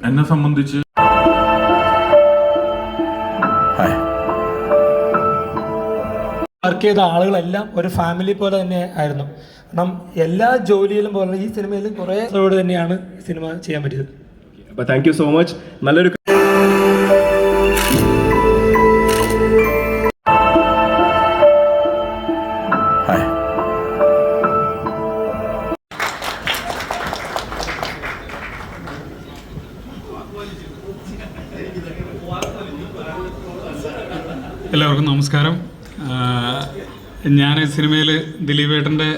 എന്നെ സംബന്ധിച്ച് വർക്ക് ചെയ്ത ആളുകളെല്ലാം ഒരു ഫാമിലി പോലെ തന്നെ ആയിരുന്നു. കാരണം എല്ലാ ജോലിയിലും പോലെ ഈ സിനിമയിലും കുറേ തന്നെയാണ് സിനിമ ചെയ്യാൻ പറ്റിയത്. അപ്പോൾ താങ്ക് യു സോ മച്ച്. നല്ലൊരു എല്ലാവർക്കും നമസ്കാരം. ഞാൻ സിനിമയിൽ ദിലീപേട്ടൻ്റെ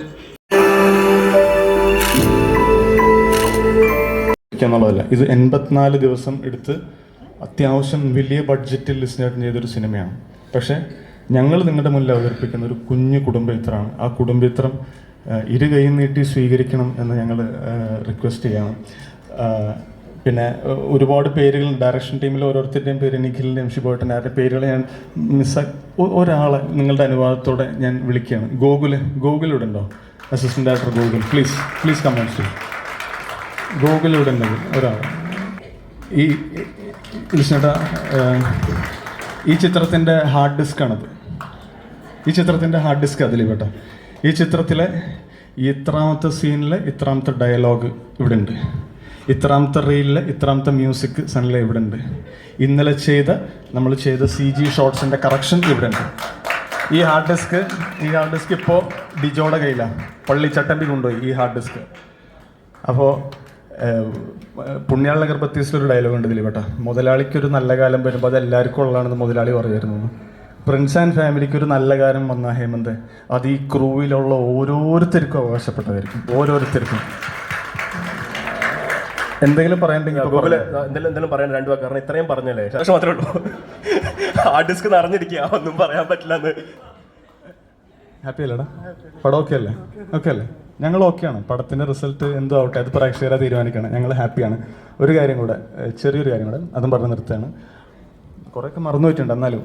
എന്നുള്ളതല്ല, ഇത് 84 ദിവസം എടുത്ത് അത്യാവശ്യം വലിയ ബഡ്ജറ്റിൽ ലിസ്നേട്ടൻ ചെയ്തൊരു സിനിമയാണ്. പക്ഷേ ഞങ്ങൾ നിങ്ങളുടെ മുന്നിൽ അവതരിപ്പിക്കുന്ന ഒരു കുഞ്ഞു കുടുംബചിത്രമാണ്. ആ കുടുംബചിത്രം ഇരു കൈ നീട്ടി സ്വീകരിക്കണം എന്ന് ഞങ്ങൾ റിക്വസ്റ്റ് ചെയ്യണം. പിന്നെ ഒരുപാട് പേരുകൾ ഡയറക്ഷൻ ടീമിൽ ഓരോരുത്തരുടെയും പേര്, നിഖിലിൻ്റെയും ഷിബോട്ടൻ ആരുടെ പേരുകൾ ഞാൻ ഒരാളെ നിങ്ങളുടെ അനുവാദത്തോടെ ഞാൻ വിളിക്കുകയാണ്. ഗോകുൽ ഇവിടെ ഉണ്ടോ? Assistant director Gokul, please comments. Gokul ഇവിടെ ഉണ്ടെങ്കിൽ ഒരാൾ ഈ കൃഷ്ണേട്ട ഈ ചിത്രത്തിൻ്റെ ഹാർഡ് ഡിസ്ക്കാണത്. ഈ ചിത്രത്തിൻ്റെ ഹാർഡ് ഡിസ്ക് അതിൽ കേട്ടോ. ഈ ചിത്രത്തിലെ ഇത്രാമത്തെ സീനിലെ ഇത്രാമത്തെ ഡയലോഗ് ഇവിടെ ഉണ്ട്. ഇത്രാമത്തെ റീലിലെ ഇത്രാമത്തെ മ്യൂസിക് സണ്ണിലെ ഇവിടെ ഉണ്ട്. ഇന്നലെ നമ്മൾ ചെയ്ത CG ഷോട്ട്സിൻ്റെ കറക്ഷൻ ഇവിടെ ഉണ്ട്. ഈ ഹാർഡ് ഡിസ്ക് ഇപ്പോൾ ഡിജോയുടെ കയ്യിലാണ്. പള്ളിച്ചട്ടമ്പി കൊണ്ടുപോയി ഈ ഹാർഡ് ഡിസ്ക്. അപ്പോൾ പുണ്യാള ഗർഭത്തീസിലൊരു ഡയലോഗ് ഉണ്ട് ദിലീപേട്ട, മുതലാളിക്കൊരു നല്ല കാലം വരുമ്പോൾ അത് എല്ലാവർക്കും ഉള്ളതാണെന്ന് മുതലാളി പറയുമായിരുന്നു. പ്രിൻസ് ആൻഡ് ഫാമിലിക്ക് ഒരു നല്ല കാലം വന്ന ഹേമന്ത് അത് ഈ ക്രൂവിലുള്ള ഓരോരുത്തർക്കും അവകാശപ്പെട്ടതായിരിക്കും. ഓരോരുത്തർക്കും എന്തെങ്കിലും പറയണ്ടെങ്കിൽ എന്തെങ്കിലും പറയാൻ രണ്ടു വാക്ക്, കാരണം ഇത്രയും പറഞ്ഞല്ലേ ശേഷം മാത്രമേ ഉള്ളൂ. ഹാർഡ് ഡിസ്ക് നിറഞ്ഞിരിക്കുക, ഒന്നും പറയാൻ പറ്റില്ലെന്ന്. ഹാപ്പി അല്ലേടാ? പടം ഓക്കെ അല്ലേ? ഓക്കെ അല്ലേ? ഞങ്ങൾ ഓക്കെയാണ്. പടത്തിൻ്റെ റിസൾട്ട് എന്തോ ആവട്ടെ, അത് പ്രേക്ഷകരെ തീരുമാനിക്കണം. ഞങ്ങൾ ഹാപ്പിയാണ്. ഒരു കാര്യം കൂടെ, ചെറിയൊരു കാര്യം കൂടെ, അതും പറഞ്ഞ് നിർത്തുകയാണ്. കുറേയൊക്കെ മറന്നു പോയിട്ടുണ്ട്. എന്നാലും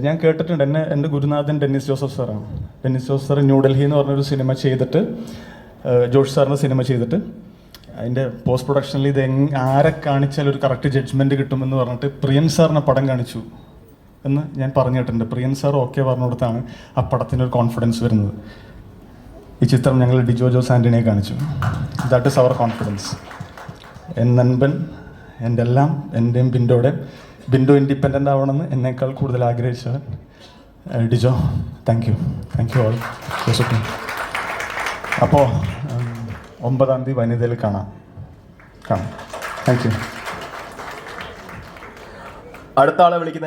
ഞാൻ കേട്ടിട്ടുണ്ട്, എൻ്റെ ഗുരുനാഥൻ ഡെന്നിസ് ജോസഫ് സാറാണ്. ഡെന്നിസ് ജോസഫ് സാർ ന്യൂഡൽഹി എന്ന് പറഞ്ഞൊരു സിനിമ ചെയ്തിട്ട്, ജോഷ് സാറിൻ്റെ സിനിമ ചെയ്തിട്ട് അതിൻ്റെ പോസ്റ്റ് പ്രൊഡക്ഷനിൽ ഇത് ആരെ കാണിച്ചാൽ ഒരു കറക്റ്റ് ജഡ്ജ്മെൻറ്റ് കിട്ടുമെന്ന് പറഞ്ഞിട്ട് പ്രിയൻ സാറിനെ പടം കാണിച്ചു എന്ന് ഞാൻ പറഞ്ഞിട്ടുണ്ട്. പ്രിയൻ സാർ ഓക്കെ പറഞ്ഞിടത്താണ് ആ പടത്തിനൊരു കോൺഫിഡൻസ് വരുന്നത്. ഈ ചിത്രം ഞങ്ങൾ ഡിജോ ജോസ് ആൻ്റണിയെ കാണിച്ചു. That is our confidence. നൻപൻ എൻ്റെ എല്ലാം, എൻ്റെയും ബിൻഡോ ഇൻഡിപെൻഡൻ്റ് ആവണമെന്ന് എന്നേക്കാൾ കൂടുതൽ ആഗ്രഹിച്ചവൻ ഡിജോ. Thank you all. അപ്പോൾ 9-ാം തീയതി വനിതയിൽ കാണാം. Thank you. അടുത്ത ആളെ വിളിക്കുന്ന